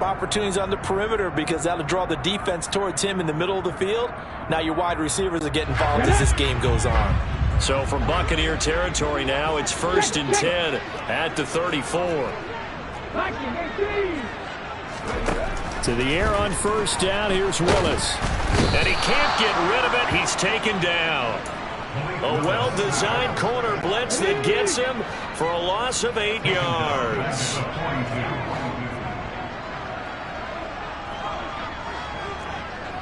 up opportunities on the perimeter because that'll draw the defense towards him in the middle of the field. Now your wide receivers are getting involved as this game goes on. So from Buccaneer territory now, it's 1st and 10 at the 34. To the air on 1st down. Here's Willis. And he can't get rid of it. He's taken down. A well-designed corner blitz that gets him for a loss of 8 yards.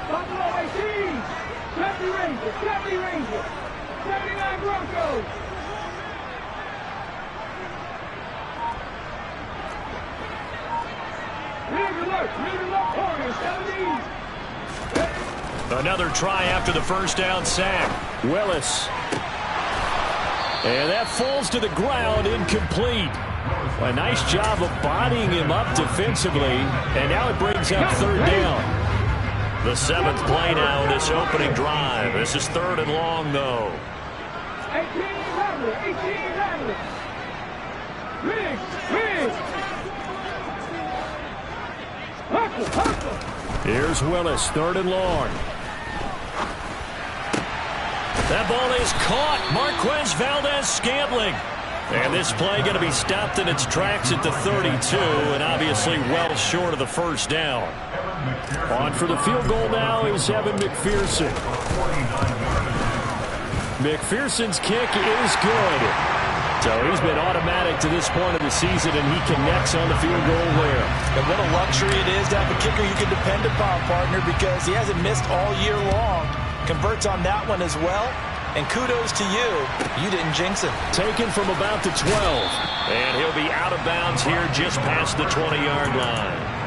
Buffalo 18, 70 Rangers, 79 Broncos. Another try after the 1st down sack. Willis. And that falls to the ground, incomplete. A nice job of bodying him up defensively. And now it brings up 3rd down. The 7th play now in this opening drive. This is 3rd and long, though. 18 Here's Willis, 3rd and long. That ball is caught. Marquez Valdez-Scantling. And this play going to be stopped in its tracks at the 32, and obviously well short of the 1st down. On for the field goal now is Evan McPherson. McPherson's kick is good. So he's been automatic to this point of the season, and he connects on the field goal there. And what a luxury it is to have a kicker you can depend upon, partner, because he hasn't missed all year long. Converts on that one as well. And kudos to you. You didn't jinx him. Taken from about the 12. And he'll be out of bounds here just past the 20-yard line.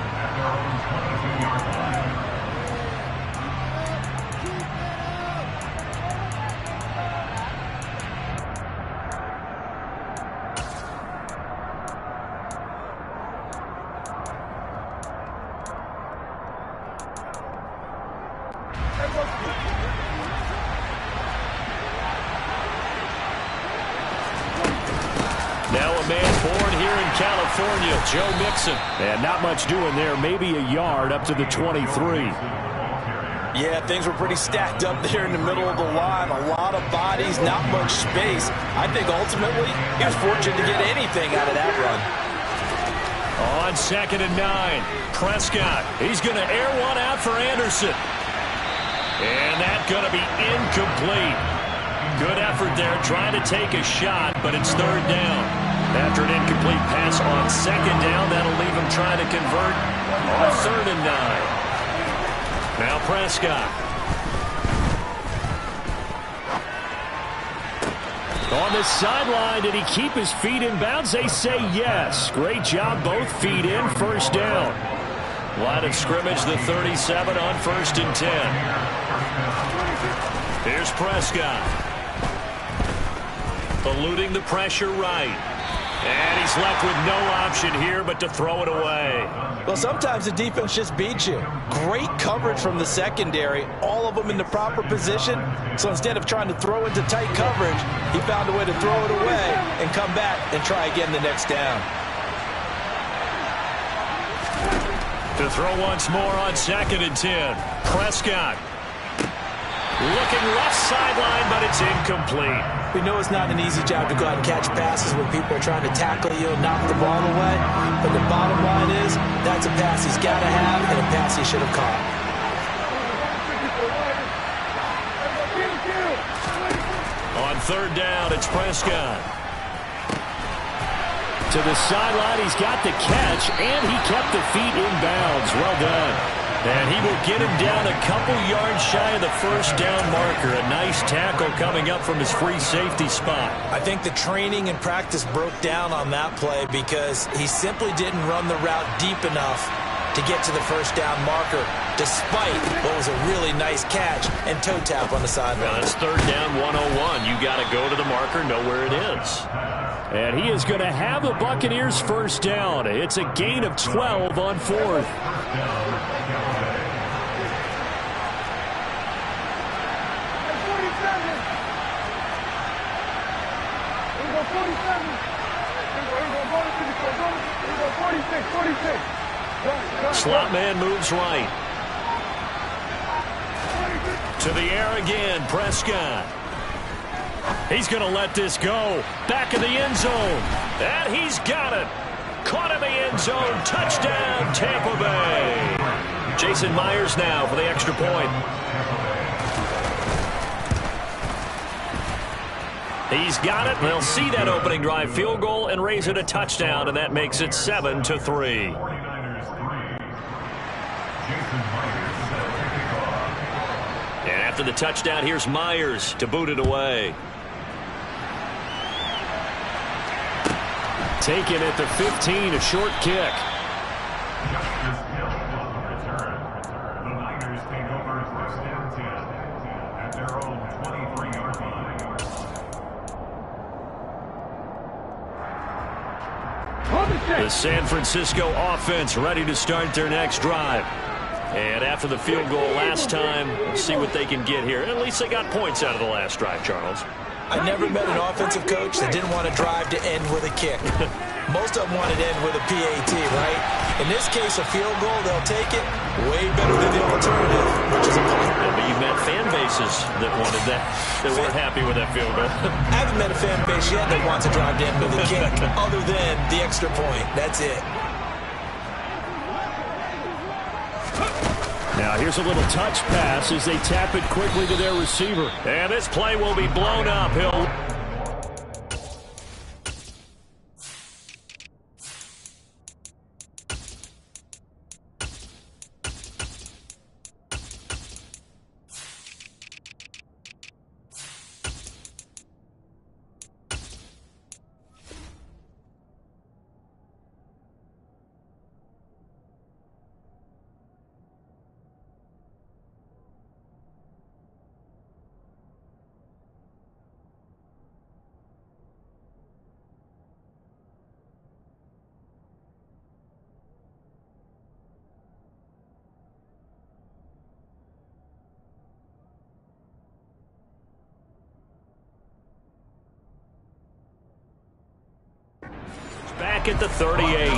Now a man born here in California, Joe Mixon. And not much doing there, maybe a yard up to the 23. Yeah, things were pretty stacked up there in the middle of the line. A lot of bodies, not much space. I think ultimately he was fortunate to get anything out of that run. On 2nd and 9, Prescott. He's going to air one out for Anderson. And that's going to be incomplete. Good effort there, trying to take a shot, but it's 3rd down. After an incomplete pass on 2nd down, that'll leave him trying to convert on 3rd and 9. Now Prescott. On the sideline, did he keep his feet in bounds? They say yes. Great job, both feet in, 1st down. Line of scrimmage, the 37 on 1st and 10. Here's Prescott. Eluding the pressure right. And he's left with no option here but to throw it away. Well, sometimes the defense just beats you. Great coverage from the secondary. All of them in the proper position. So instead of trying to throw into tight coverage, he found a way to throw it away and come back and try again the next down. To throw once more on 2nd and 10. Prescott. Looking left sideline, but it's incomplete. We know it's not an easy job to go out and catch passes when people are trying to tackle you and knock the ball away. But the bottom line is, that's a pass he's got to have and a pass he should have caught. On 3rd down, it's Prescott. To the sideline, he's got the catch, and he kept the feet in bounds. Well done. And he will get him down a couple yards shy of the 1st down marker. A nice tackle coming up from his free safety spot. I think the training and practice broke down on that play because he simply didn't run the route deep enough to get to the 1st down marker, despite what was a really nice catch and toe tap on the sideline. Now that's 3rd down 101. You got to go to the marker, know where it is. And he is going to have the Buccaneers 1st down. It's a gain of 12 on 4th. Slot man moves right. To the air again, Prescott. He's going to let this go. Back in the end zone. And he's got it. Caught in the end zone. Touchdown, Tampa Bay. Jason Myers now for the extra point. He's got it. They'll see that opening drive field goal and raise it a touchdown, and that makes it 7-3. And after the touchdown, here's Myers to boot it away. Taken at the 15, a short kick. The San Francisco offense ready to start their next drive. And after the field goal last time, we'll see what they can get here. At least they got points out of the last drive, Charles. I never met an offensive coach that didn't want to drive to end with a kick. Most of them wanted to end with a PAT, right? In this case, a field goal, they'll take it. Way better than the alternative, which is a punt. Yeah, but you've met fan bases that wanted that, that weren't happy with that field goal. I haven't met a fan base yet that wants to drive to end with a kick, other than the extra point. That's it. Now here's a little touch pass as they tap it quickly to their receiver. And this play will be blown up. Back at the 38.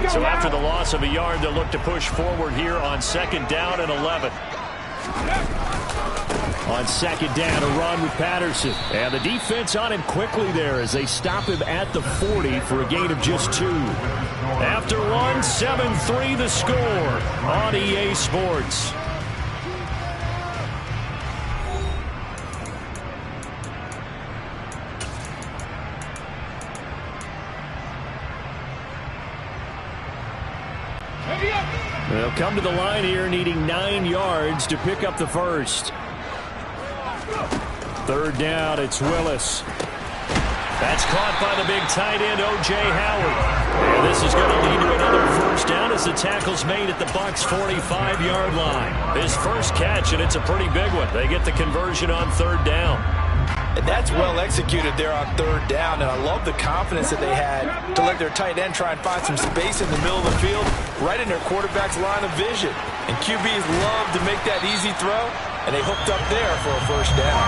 So after the loss of a yard, they'll look to push forward here on 2nd down and 11. On 2nd down, a run with Patterson. And the defense on him quickly there as they stop him at the 40 for a gain of just 2. After one, 7-3 the score on EA Sports. They'll come to the line here needing 9 yards to pick up the first. 3rd down, it's Willis. That's caught by the big tight end, O.J. Howard. And this is going to lead to another first down as the tackle's made at the Bucs' 45-yard line. His first catch, and it's a pretty big one. They get the conversion on 3rd down. And that's well executed there on 3rd down, and I love the confidence that they had to let their tight end try and find some space in the middle of the field, right in their quarterback's line of vision. And QBs love to make that easy throw, and they hooked up there for a first down.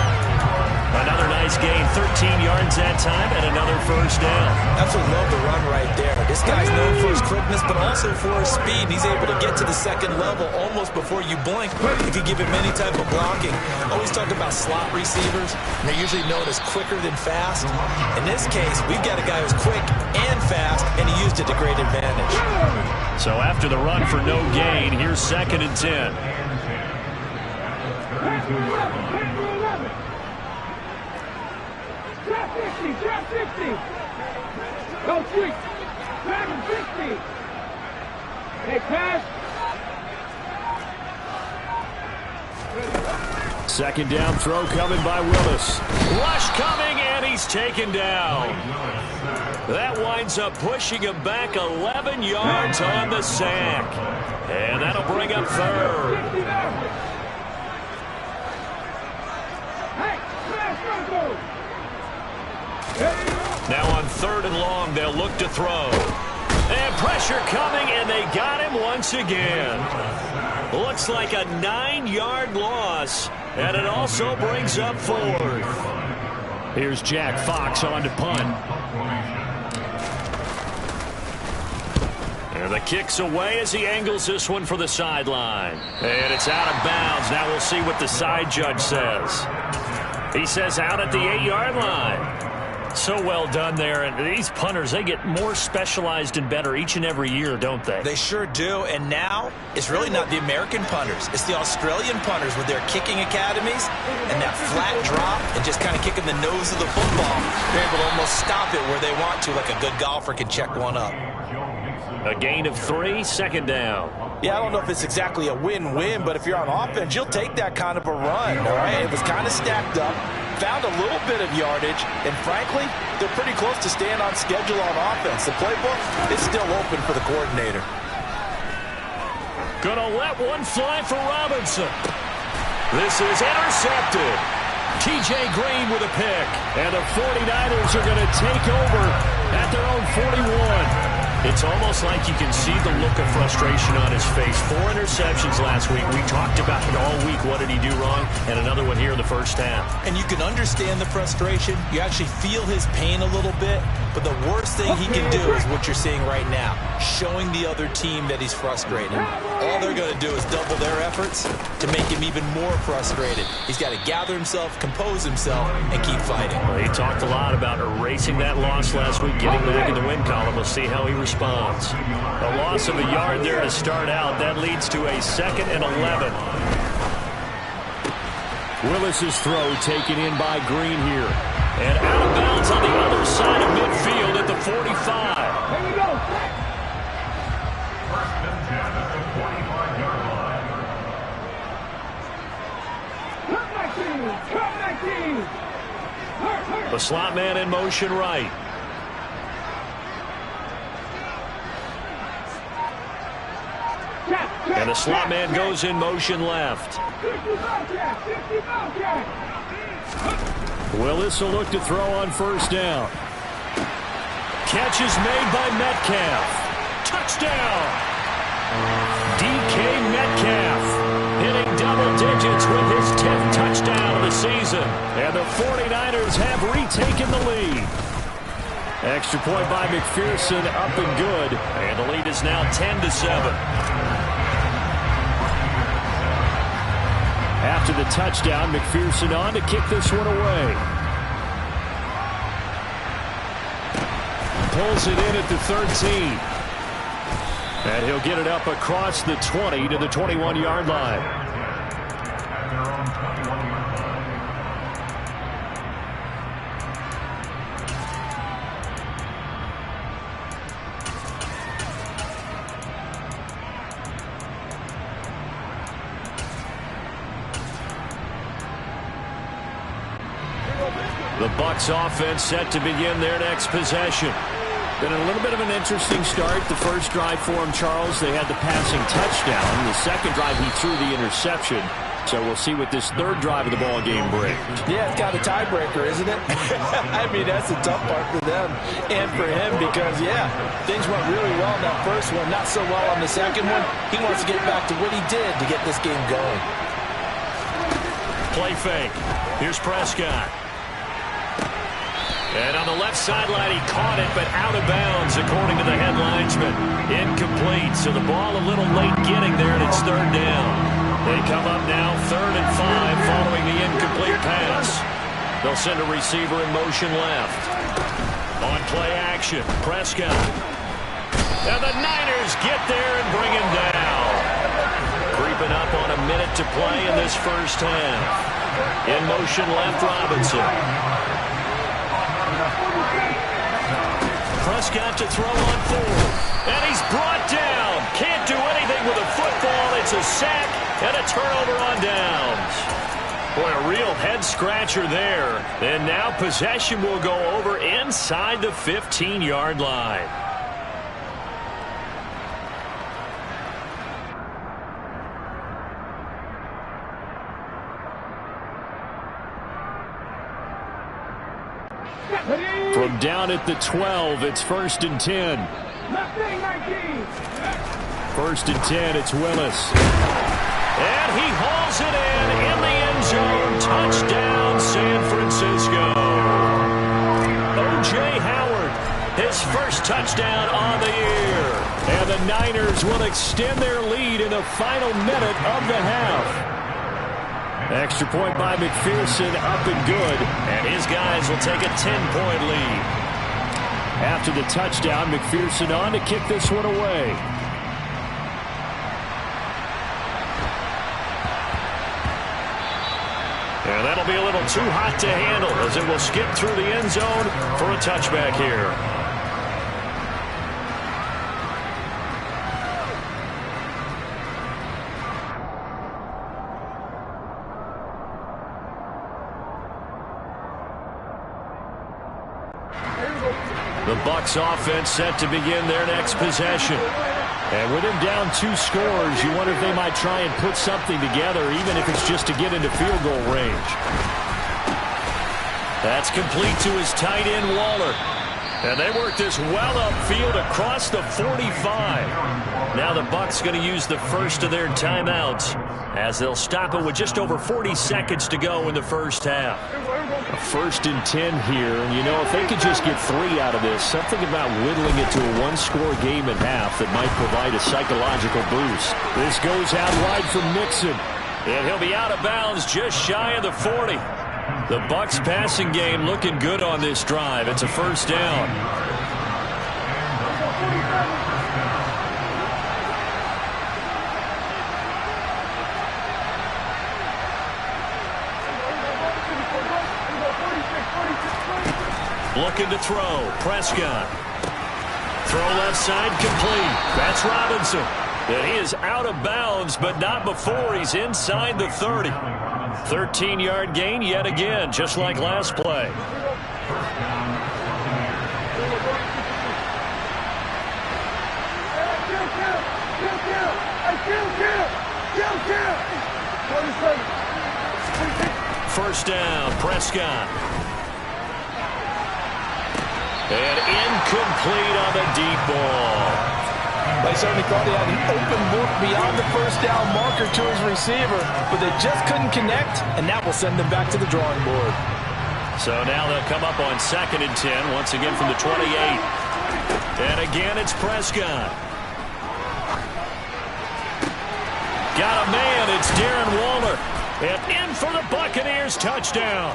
Another nice gain, 13 yards that time, and another first down. Absolutely love the run right there. This guy's known for his quickness, but also for his speed. He's able to get to the 2nd level almost before you blink if you give him any type of blocking. Always talk about slot receivers, and they're usually known as quicker than fast. In this case, we've got a guy who's quick and fast, and he used it to great advantage. So after the run for no gain, here's 2nd and 10. Drop 60. Go street. Drop 60. Hey, pass. 2nd down throw coming by Willis. Rush coming, and he's taken down. That winds up pushing him back 11 yards on the sack. And that'll bring up 3rd. Now on 3rd and long, they'll look to throw. And pressure coming, and they got him once again. Looks like a 9-yard loss, and it also brings up 4th. Here's Jack Fox on to punt. And the kick's away as he angles this one for the sideline. And it's out of bounds. Now we'll see what the side judge says. He says out at the 8-yard line. So well done there. And these punters, they get more specialized and better each and every year, don't they? They sure do. And now it's really not the American punters. It's the Australian punters with their kicking academies and that flat drop and just kind of kicking the nose of the football. They're able to almost stop it where they want to, like a good golfer can check one up. A gain of 3, 2nd down. Yeah, I don't know if it's exactly a win-win, but if you're on offense, you'll take that kind of a run, all right? It was kind of stacked up, found a little bit of yardage, and frankly, they're pretty close to staying on schedule on offense. The playbook is still open for the coordinator. Gonna let one fly for Robinson. This is intercepted. T.J. Green with a pick, and the 49ers are going to take over at their own 41. It's almost like you can see the look of frustration on his face. 4 interceptions last week. We talked about it all week. What did he do wrong? And another one here in the first half. And you can understand the frustration. You actually feel his pain a little bit. But the worst thing he can do is what you're seeing right now, showing the other team that he's frustrated. All they're going to do is double their efforts to make him even more frustrated. He's got to gather himself, compose himself, and keep fighting. Well, he talked a lot about erasing that loss last week, getting back in the win column. We'll see how he responds. A loss of a yard there to start out. That leads to a 2nd and 11. Willis's throw taken in by Green here. And out of bounds on the other side of midfield at the 45. Here we go. The slot man in motion right. And the slot man goes in motion left. Willis will look to throw on 1st down. Catch is made by Metcalf. Touchdown! DK Metcalf hitting double digits with his 10th touchdown of the season. And the 49ers have retaken the lead. Extra point by McPherson, up and good. And the lead is now 10-7. After the touchdown, McPherson on to kick this one away. Pulls it in at the 13. And he'll get it up across the 20 to the 21-yard line. The Bucs offense set to begin their next possession. Been a little bit of an interesting start. The first drive for him, Charles, they had the passing touchdown. The second drive, he threw the interception. So we'll see what this third drive of the ball game brings. Yeah, it's got a tiebreaker, isn't it? I mean, that's the tough part for them and for him because, yeah, things went really well in that first one, not so well on the second one. He wants to get back to what he did to get this game going. Play fake. Here's Prescott. And on the left sideline, he caught it, but out of bounds, according to the head linesman. Incomplete, so the ball a little late getting there, and it's 3rd down. They come up now 3rd and 5 following the incomplete pass. They'll send a receiver in motion left. On play action, Prescott. And the Niners get there and bring him down. Creeping up on a minute to play in this first half. In motion left, Robinson. Prescott to throw on 4th. And he's brought down. Can't do anything with a football. It's a sack and a turnover on downs. Boy, a real head-scratcher there. And now possession will go over inside the 15-yard line. From down at the 12, it's 1st and 10. 1st and 10, it's Willis. And he hauls it in the end zone. Touchdown, San Francisco. O.J. Howard, his first touchdown on the year. And the Niners will extend their lead in the final minute of the half. Extra point by McPherson, up and good. And his guys will take a 10-point lead. After the touchdown, McPherson on to kick this one away. And that'll be a little too hot to handle as it will skip through the end zone for a touchback here. The Bucs offense set to begin their next possession. And with him down 2 scores, you wonder if they might try and put something together, even if it's just to get into field goal range. That's complete to his tight end, Waller. And they work this well upfield across the 45. Now the Bucs going to use the first of their timeouts as they'll stop it with just over 40 seconds to go in the first half. A 1st and 10 here, and you know, if they could just get 3 out of this, something about whittling it to a 1-score game at half that might provide a psychological boost. This goes out wide for Mixon, and he'll be out of bounds just shy of the 40. The Bucs passing game looking good on this drive. It's a first down. Looking to throw. Prescott. Throw left side complete. That's Robinson. And he is out of bounds, but not before he's inside the 30. 13-yard gain yet again, just like last play. First down, Prescott. And incomplete on the deep ball. They certainly thought he had an open book beyond the first down marker to his receiver, but they just couldn't connect, and that will send them back to the drawing board. So now they'll come up on 2nd and 10, once again from the 28. And again, it's Prescott. Got a man, it's Darren Waller. And in for the Buccaneers touchdown.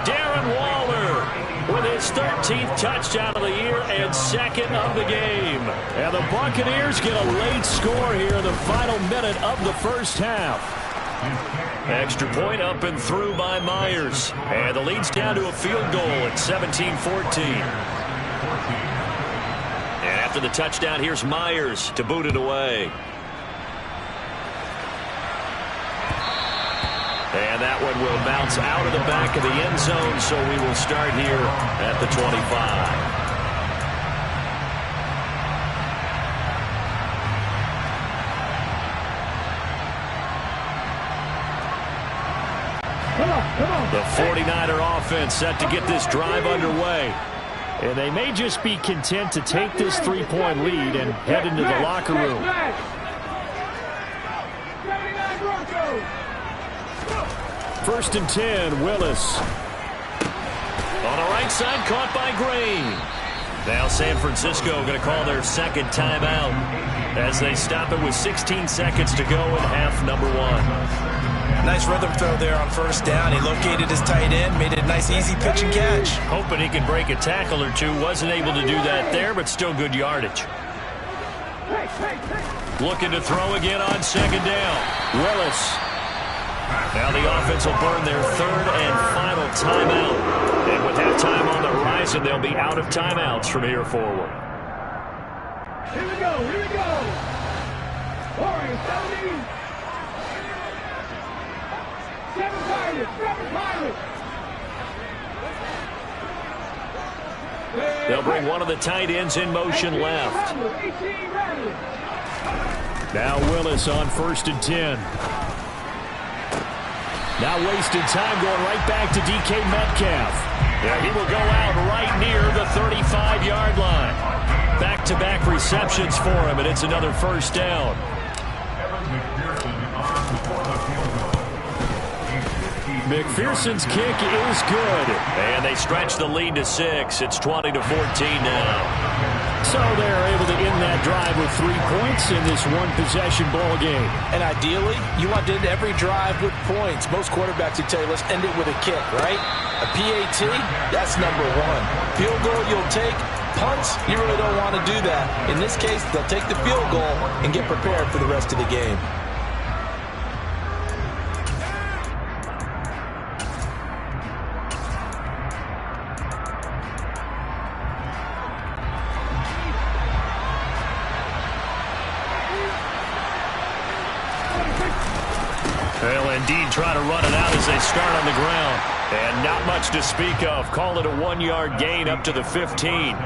Darren Waller with his 13th touchdown of the year and 2nd of the game. And the Buccaneers get a late score here in the final minute of the first half. Extra point up and through by Myers. And the lead's down to a field goal at 17-14. And after the touchdown, here's Myers to boot it away. And that one will bounce out of the back of the end zone, so we will start here at the 25. The 49er offense set to get this drive underway. And they may just be content to take this 3-point lead and head into the locker room. First and 10, Willis. On the right side, caught by Green. Now San Francisco going to call their 2nd timeout as they stop it with 16 seconds to go in half number 1. Nice rhythm throw there on first down. He located his tight end, made it a nice easy pitch and catch. Hoping he could break a tackle or two. Wasn't able to do that there, but still good yardage. Looking to throw again on 2nd down. Willis. Now the offense will burn their 3rd and final timeout. And with halftime on the horizon, they'll be out of timeouts from here forward. Here we go, here we go. Warriors, 7 Pirates. They'll bring one of the tight ends in motion left. Now Willis on 1st and 10. Now wasted time going right back to DK Metcalf. Yeah, he will go out right near the 35-yard line. Back-to-back receptions for him, and it's another first down. McPherson's kick is good. And they stretch the lead to 6. It's 20-14 now. So they're able to end that drive with 3 points in this one-possession ball game. And ideally, you want to end every drive with points. Most quarterbacks would tell you, let's end it with a kick, right? A PAT, that's number 1. Field goal you'll take. Punts, you really don't want to do that. In this case, they'll take the field goal and get prepared for the rest of the game. They'll indeed try to run it out as they start on the ground. And not much to speak of. Call it a 1-yard gain up to the 15.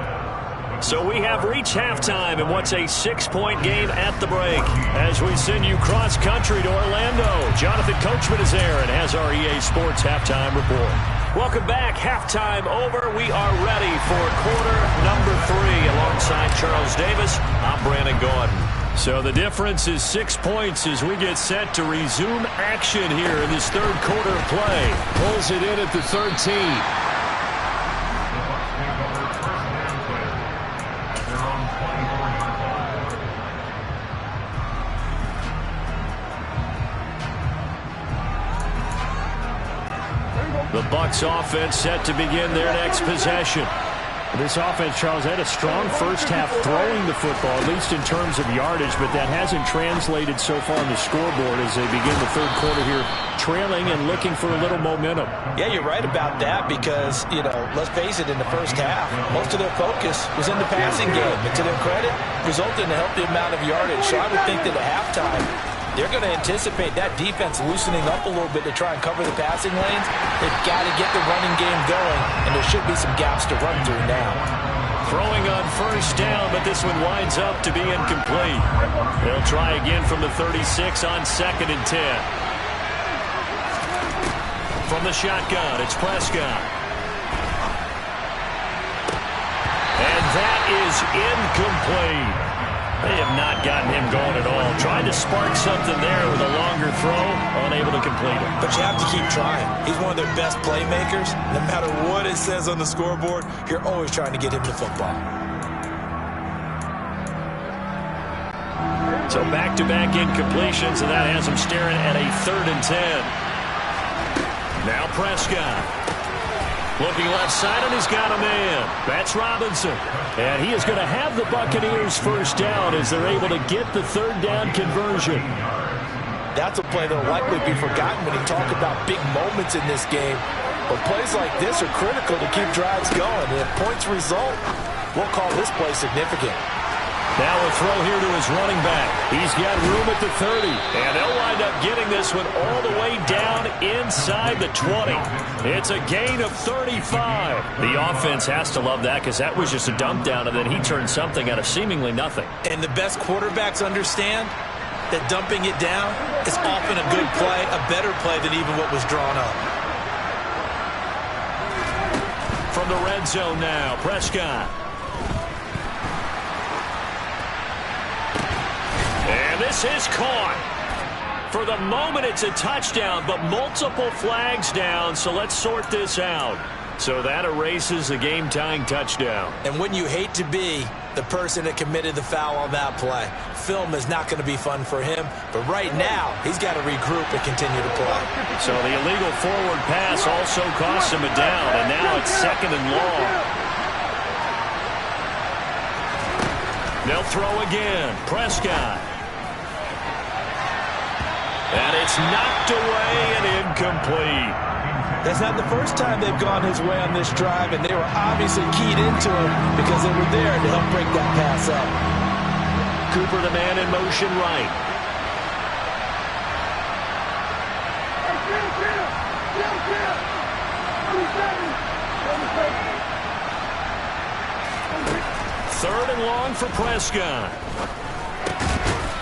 So we have reached halftime in what's a 6-point game at the break. As we send you cross-country to Orlando, Jonathan Coachman is there and has our EA Sports Halftime Report. Welcome back. Halftime over. We are ready for quarter number 3. Alongside Charles Davis, I'm Brandon Gordon. So the difference is 6 points as we get set to resume action here in this third quarter of play. Pulls it in at the 13. The Bucs offense set to begin their next possession. This offense, Charles, had a strong first half throwing the football, at least in terms of yardage, but that hasn't translated so far on the scoreboard as they begin the third quarter here, trailing and looking for a little momentum. Yeah, you're right about that because, let's face it, in the first half, most of their focus was in the passing game. And to their credit, resulted in a healthy amount of yardage. So I would think that at halftime, they're going to anticipate that defense loosening up a little bit to try and cover the passing lanes. They've got to get the running game going, and there should be some gaps to run through now. Throwing on first down, but this one winds up to be incomplete. They'll try again from the 36 on 2nd and 10. From the shotgun, it's Prescott. And that is incomplete. They have not gotten him going at all. Tried to spark something there with a longer throw, unable to complete it. But you have to keep trying. He's one of their best playmakers. No matter what it says on the scoreboard, you're always trying to get him the football. So back-to-back incompletions, and that has him staring at a 3rd and 10. Now Prescott. Looking left side, and he's got a man. That's Robinson. And he is going to have the Buccaneers first down as they're able to get the 3rd down conversion. That's a play that will likely be forgotten when you talk about big moments in this game. But plays like this are critical to keep drives going. And if points result, we'll call this play significant. Now a throw here to his running back. He's got room at the 30. And they'll wind up getting this one all the way down inside the 20. It's a gain of 35. The offense has to love that because that was just a dump down, and then he turned something out of seemingly nothing. And the best quarterbacks understand that dumping it down is often a good play, a better play than even what was drawn up. From the red zone now, Prescott. And this is caught. For the moment, it's a touchdown, but multiple flags down, so let's sort this out. So that erases the game-tying touchdown. And wouldn't you hate to be the person that committed the foul on that play? Film is not going to be fun for him, but right now, he's got to regroup and continue to play. So the illegal forward pass also costs him a down, and now it's 2nd and long. They'll throw again. Prescott. And it's knocked away and incomplete. That's not the first time they've gone his way on this drive, and they were obviously keyed into him because they were there to help break that pass up. Cooper, the man in motion right. Third and long for Prescott.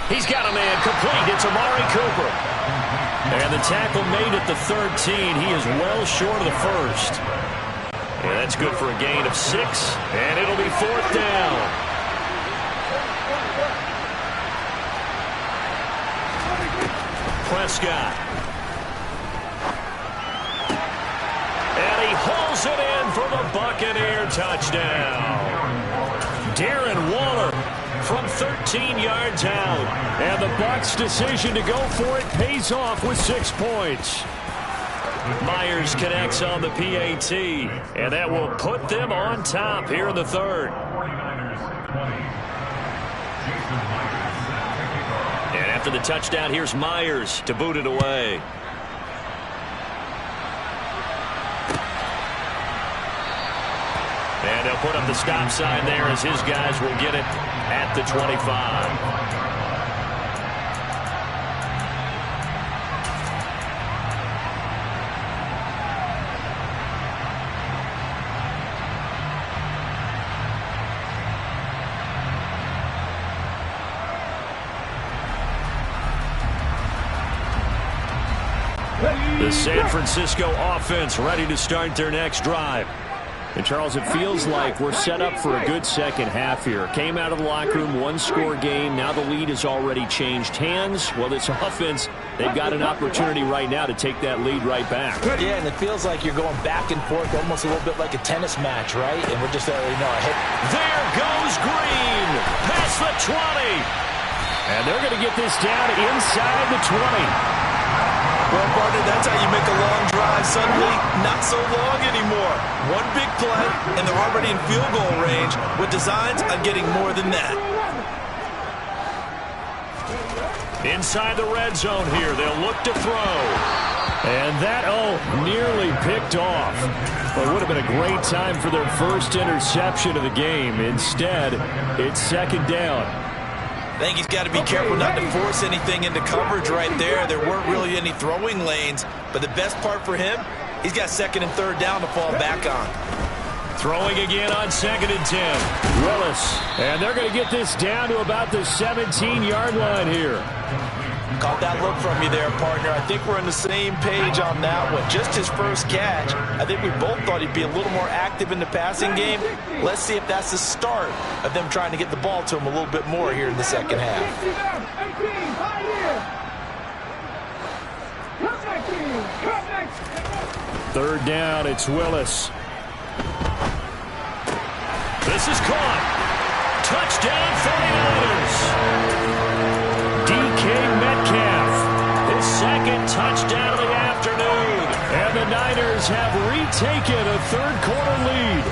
He's got a man complete. It's Amari Cooper. And the tackle made at the 13. He is well short of the first. And that's good for a gain of 6. And it'll be 4th down. Prescott. Throws it in for the Buccaneer touchdown. Darren Waller from 13 yards out. And the Bucs' decision to go for it pays off with 6 points. Myers connects on the PAT, and that will put them on top here in the third. And after the touchdown, here's Myers to boot it away. And they'll put up the stop sign there as his guys will get it at the 25. The San Francisco offense ready to start their next drive. And, Charles, it feels like we're set up for a good second half here. Came out of the locker room, one-score game. Now the lead has already changed hands. Well, this offense, they've got an opportunity right now to take that lead right back. Yeah, and it feels like you're going back and forth, almost a little bit like a tennis match, right? And we're just already know a hit. There goes Green. Past the 20. And they're going to get this down inside the 20. Well, partner, that's how you make a long drive suddenly not so long anymore. One big play, and they're already in field goal range with designs on getting more than that. Inside the red zone here, they'll look to throw. And that, nearly picked off. Well, it would have been a great time for their first interception of the game. Instead, it's second down. I think he's got to be careful not to force anything into coverage right there. There weren't really any throwing lanes, but the best part for him, he's got second and third down to fall back on. Throwing again on second and 10. Willis. And they're going to get this down to about the 17-yard line here. Caught that look from you there, partner. I think we're on the same page on that one. Just his first catch. I think we both thought he'd be a little more active in the passing game. Let's see if that's the start of them trying to get the ball to him a little bit more here in the second half. Third down, it's Willis. This is caught. Touchdown 49ers. Metcalf, his second touchdown of the afternoon. And the Niners have retaken a third-quarter lead.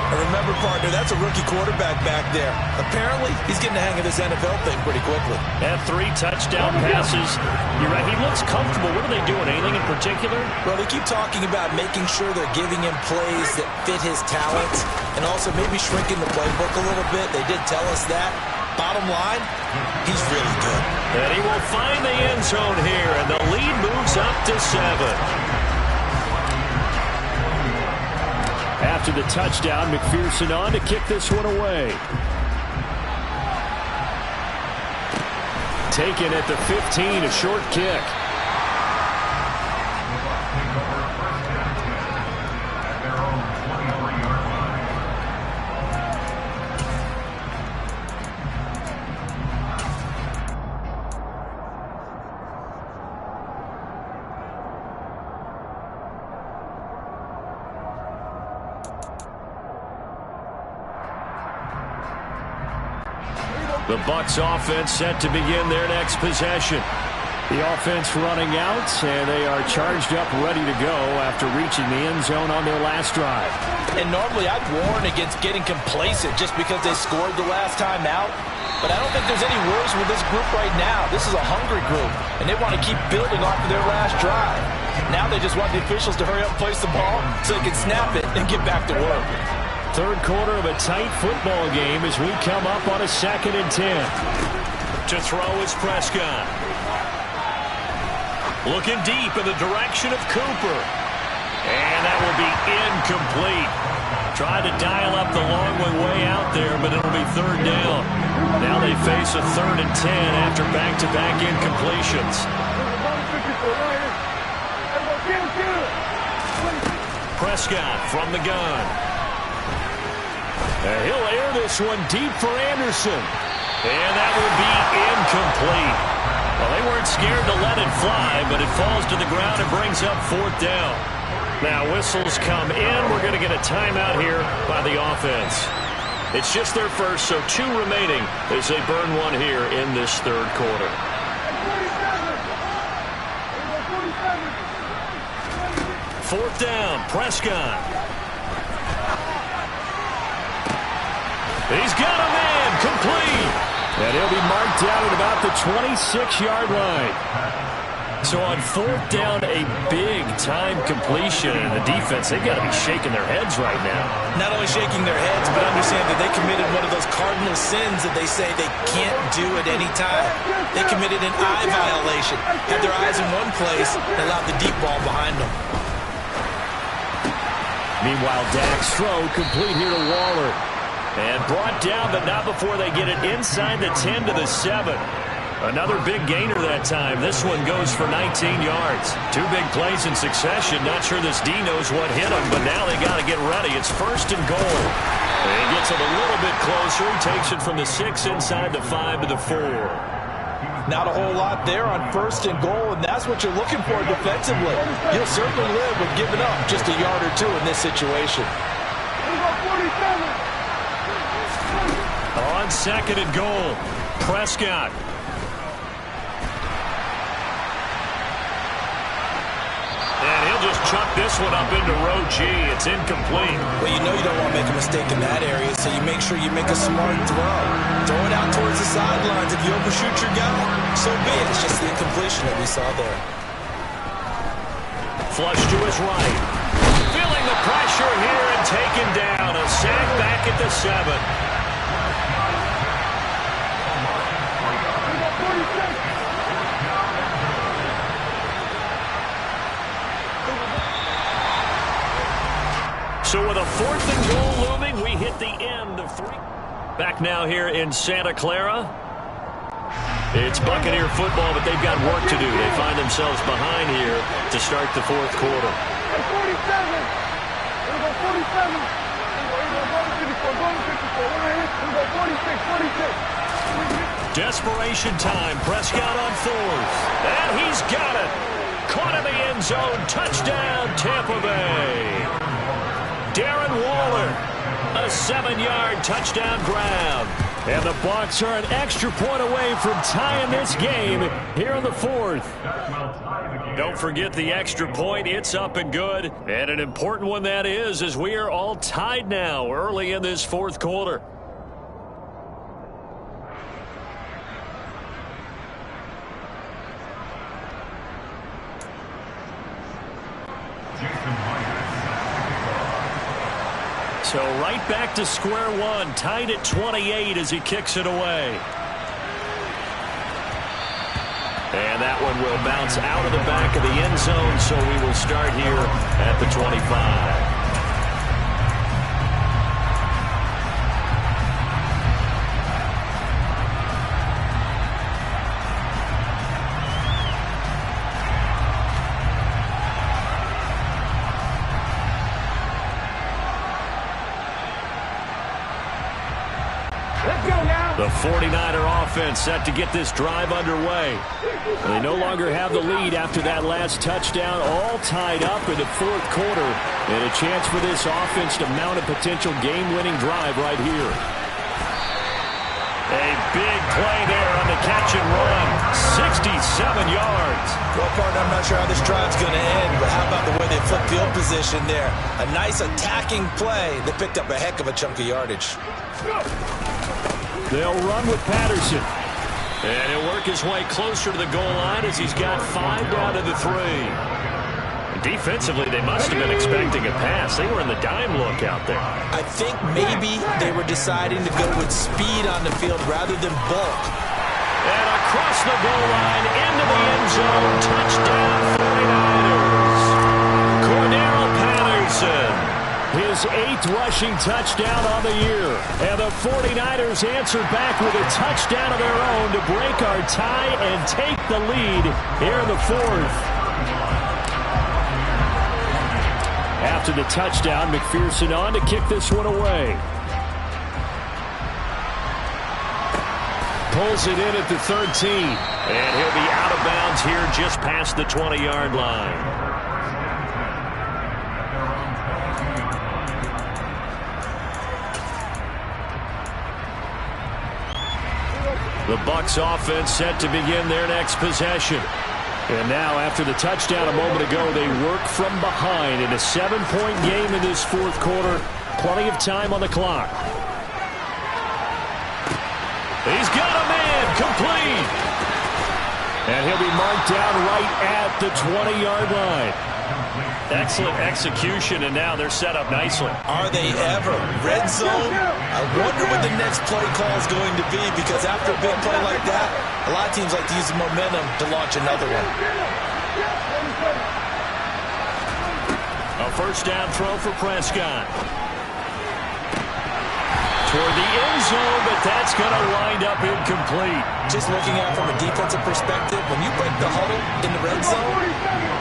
And remember, partner, that's a rookie quarterback back there. Apparently, he's getting the hang of this NFL thing pretty quickly. And 3 touchdown passes. You're right, he looks comfortable. What are they doing? Anything in particular? Well, they keep talking about making sure they're giving him plays that fit his talents and also maybe shrinking the playbook a little bit. They did tell us that. Bottom line, he's really good. And he will find the end zone here, and the lead moves up to 7. After the touchdown, McPherson on to kick this one away. Taken at the 15, a short kick. The Bucs offense set to begin their next possession. The offense running out, and they are charged up, ready to go after reaching the end zone on their last drive. And normally I'd warn against getting complacent just because they scored the last time out. But I don't think there's any worries with this group right now. This is a hungry group, and they want to keep building off of their last drive. Now they just want the officials to hurry up and place the ball so they can snap it and get back to work. Third quarter of a tight football game as we come up on a 2nd and 10. To throw is Prescott. Looking deep in the direction of Cooper. And that will be incomplete. Tried to dial up the long way out there, but it'll be third down. Now they face a 3rd and 10 after back-to-back incompletions. Prescott from the gun. He'll air this one deep for Anderson. And that will be incomplete. Well, they weren't scared to let it fly, but it falls to the ground and brings up 4th down. Now whistles come in. We're going to get a timeout here by the offense. It's just their first, so 2 remaining as they burn one here in this third quarter. Fourth down, Prescott. He's got a man, complete. And he'll be marked down at about the 26-yard line. So on fourth down, a big-time completion. And the defense, they've got to be shaking their heads right now. Not only shaking their heads, but understand that they committed one of those cardinal sins that they say they can't do at any time. They committed an eye violation, had their eyes in one place, and allowed the deep ball behind them. Meanwhile, Dak's throw complete here to Waller. And brought down, but not before they get it inside the 10 to the 7. Another big gainer that time. This one goes for 19 yards. 2 big plays in succession. Not sure this D knows what hit him, but now they got to get ready. It's first and goal. And he gets it a little bit closer. He takes it from the 6 inside the 5 to the 4. Not a whole lot there on first and goal, and that's what you're looking for defensively. You'll certainly live with giving up just a yard or 2 in this situation. On second and goal, Prescott. And he'll just chuck this one up into row G. It's incomplete. Well, you know you don't want to make a mistake in that area, so you make sure you make a smart throw. Throw it out towards the sidelines. If you overshoot your guy, so be it. It's just the incompletion that we saw there. Flush to his right. Feeling the pressure here and taken down. A sack back at the 7. So with a fourth and goal looming, we hit the end of 3. Back now here in Santa Clara. It's Buccaneer football, but they've got work to do. They find themselves behind here to start the fourth quarter. 46. Desperation time. Prescott on 4th. And he's got it. Caught in the end zone. Touchdown, Tampa Bay. Darren Waller, a 7-yard touchdown grab. And the Bucs are an extra point away from tying this game here in the 4th. Don't forget the extra point. It's up and good. And an important one that is, as we are all tied now early in this fourth quarter. So right back to square one, tied at 28 as he kicks it away. And that one will bounce out of the back of the end zone, so we will start here at the 25. The 49er offense set to get this drive underway. They no longer have the lead after that last touchdown, all tied up in the fourth quarter. And a chance for this offense to mount a potential game-winning drive right here. A big play there on the catch and run. 67 yards. Well, partner, I'm not sure how this drive's going to end, but how about the way they flip field position there? A nice attacking play. They picked up a heck of a chunk of yardage. They'll run with Patterson. And he'll work his way closer to the goal line as he's got 5 down to the 3. Defensively, they must have been expecting a pass. They were in the dime look out there. I think maybe they were deciding to go with speed on the field rather than bulk. And across the goal line, into the end zone, touchdown 49ers. Cordero Patterson. His 8th rushing touchdown on the year. And the 49ers answer back with a touchdown of their own to break our tie and take the lead here in the 4th. After the touchdown, McPherson on to kick this one away. Pulls it in at the 13. And he'll be out of bounds here just past the 20-yard line. The Bucs offense set to begin their next possession. And now, after the touchdown a moment ago, they work from behind in a 7-point game in this fourth quarter. Plenty of time on the clock. He's got a man, complete. And he'll be marked down right at the 20-yard line. Excellent execution, and now they're set up nicely. Are they ever? Red zone? I wonder what the next play call is going to be, because after a big play like that, a lot of teams like to use the momentum to launch another one. A first down throw for Prescott. Toward the end zone, but that's going to wind up incomplete. Just looking at it from a defensive perspective, when you break the huddle in the red zone,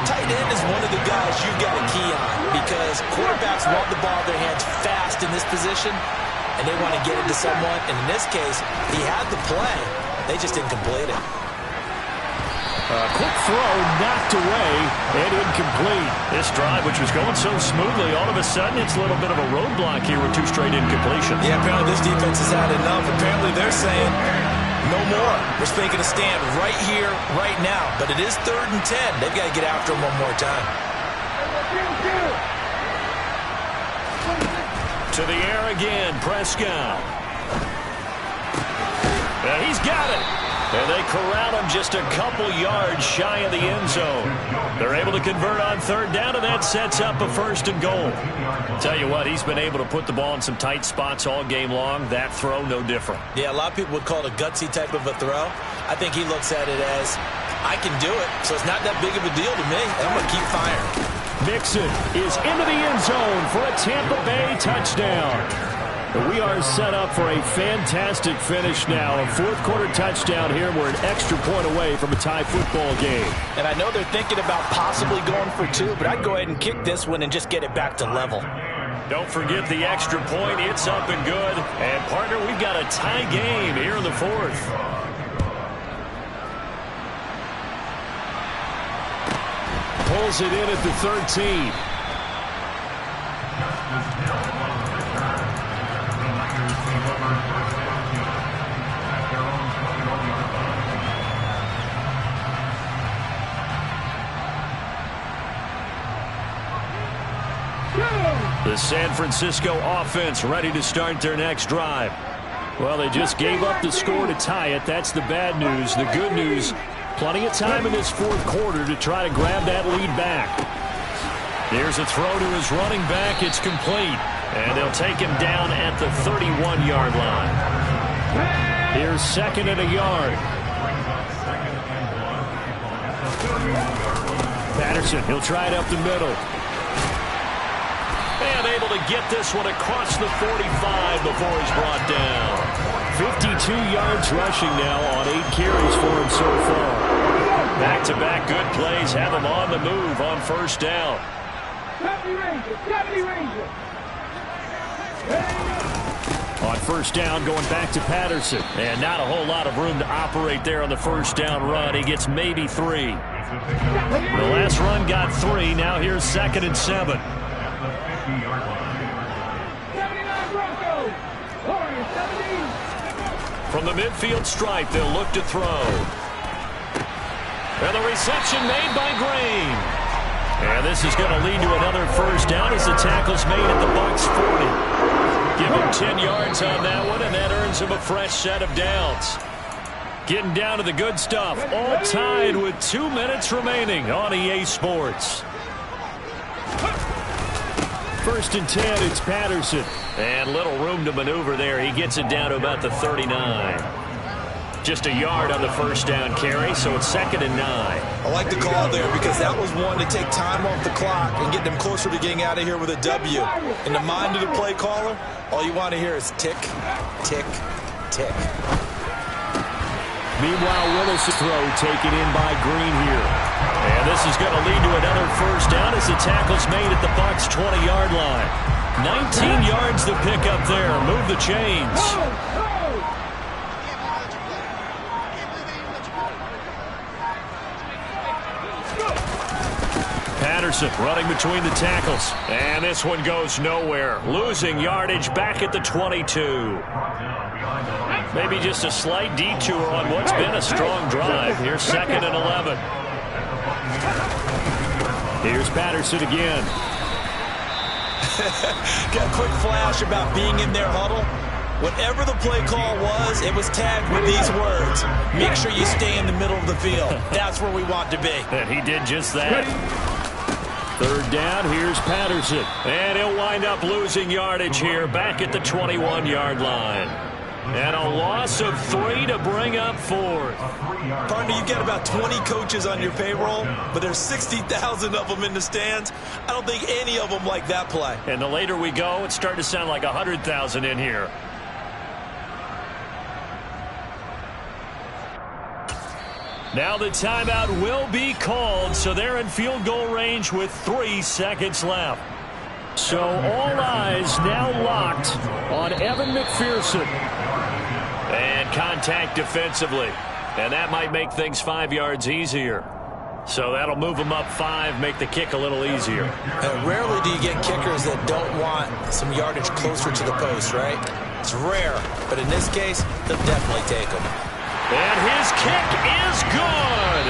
tight end is one of the guys you've got a key on, because quarterbacks want the ball in their hands fast in this position, and they want to get it to someone. And in this case, he had the play. They just didn't complete it. A quick throw knocked away and incomplete. This drive, which was going so smoothly, all of a sudden it's a little bit of a roadblock here with 2 straight incompletions. Yeah, apparently this defense has had enough. Apparently they're saying no more. We're making a stand right here, right now. But it is 3rd and 10. They've got to get after him one more time. To the air again, Prescott. He's got it. And they corral him just a couple yards shy of the end zone. They're able to convert on 3rd down, and that sets up a 1st and goal. Tell you what, he's been able to put the ball in some tight spots all game long. That throw, no different. Yeah, a lot of people would call it a gutsy type of a throw. I think he looks at it as, I can do it, so it's not that big of a deal to me. I'm going to keep firing. Mixon is into the end zone for a Tampa Bay touchdown. We are set up for a fantastic finish now. A 4th quarter touchdown here. We're an extra point away from a tie football game. And I know they're thinking about possibly going for 2, but I'd go ahead and kick this one and just get it back to level. Don't forget the extra point. It's up and good. And, partner, we've got a tie game here in the 4th. Pulls it in at the 13. The San Francisco offense ready to start their next drive. Well, they just gave up the score to tie it. That's the bad news. The good news, plenty of time in this 4th quarter to try to grab that lead back. Here's a throw to his running back. It's complete. And they'll take him down at the 31-yard line. Here's 2nd and a yard. Patterson, he'll try it up the middle. And able to get this one across the 45 before he's brought down. 52 yards rushing now on 8 carries for him so far. Back-to-back good plays have him on the move on 1st down. On 1st down, going back to Patterson. And not a whole lot of room to operate there on the 1st down run. He gets maybe 3. The last run got 3. Now here's 2nd and 7. From the midfield stripe, they'll look to throw. And the reception made by Green. And this is going to lead to another 1st down as the tackle's made at the Bucs 40. Give him 10 yards on that one, and that earns him a fresh set of downs. Getting down to the good stuff. All tied with 2 minutes remaining on EA Sports. 1st and 10, it's Patterson. And little room to maneuver there. He gets it down to about the 39. Just a yard on the 1st down carry, so it's 2nd and 9. I like the call there because that was one to take time off the clock and get them closer to getting out of here with a W. In the mind of the play caller, all you want to hear is tick, tick, tick. Meanwhile, Willis' throw taken in by Green here. And this is going to lead to another 1st down as the tackle's made at the Bucs 20-yard line. 19 yards to pick up there. Move the chains. Patterson running between the tackles. And this one goes nowhere. Losing yardage back at the 22. Maybe just a slight detour on what's been a strong drive. Here's 2nd and 11. Here's Patterson again. Got a quick flash about being in their huddle. Whatever the play call was, it was tagged with these words: make sure you stay in the middle of the field. That's where we want to be. And he did just that. 3rd down, here's Patterson. And he'll wind up losing yardage here back at the 21-yard line. And a loss of 3 to bring up 4th. Partner, you've got about 20 coaches on your payroll, but there's 60,000 of them in the stands. I don't think any of them like that play. And the later we go, it's starting to sound like 100,000 in here. Now the timeout will be called, so they're in field goal range with 3 seconds left. So all eyes now locked on Evan McPherson. And contact defensively. And that might make things 5 yards easier. So that'll move them up 5, make the kick a little easier. Rarely do you get kickers that don't want some yardage closer to the post, right? It's rare, but in this case, they'll definitely take them. And his kick is good.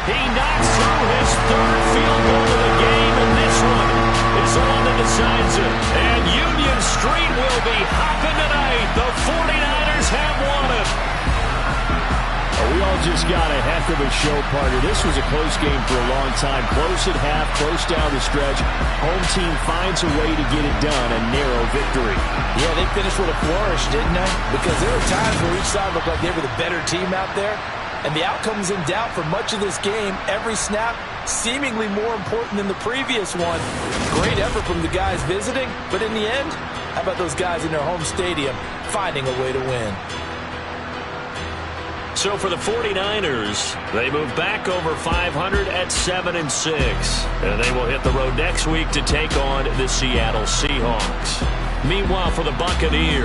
He knocks through his 3rd field goal of the game, and this one is the one that decides it. And Union Street will be hopping tonight. The 49ers have won it. We all just got a heck of a show, partner. This was a close game for a long time. Close at half, close down the stretch. Home team finds a way to get it done. A narrow victory. Yeah, they finished with a flourish, didn't they? Because there were times where each side looked like they were the better team out there. And the outcome's in doubt for much of this game. Every snap seemingly more important than the previous one. Great effort from the guys visiting. But in the end, how about those guys in their home stadium finding a way to win? So for the 49ers, they move back over 500 at 7-6. And they will hit the road next week to take on the Seattle Seahawks. Meanwhile, for the Buccaneers,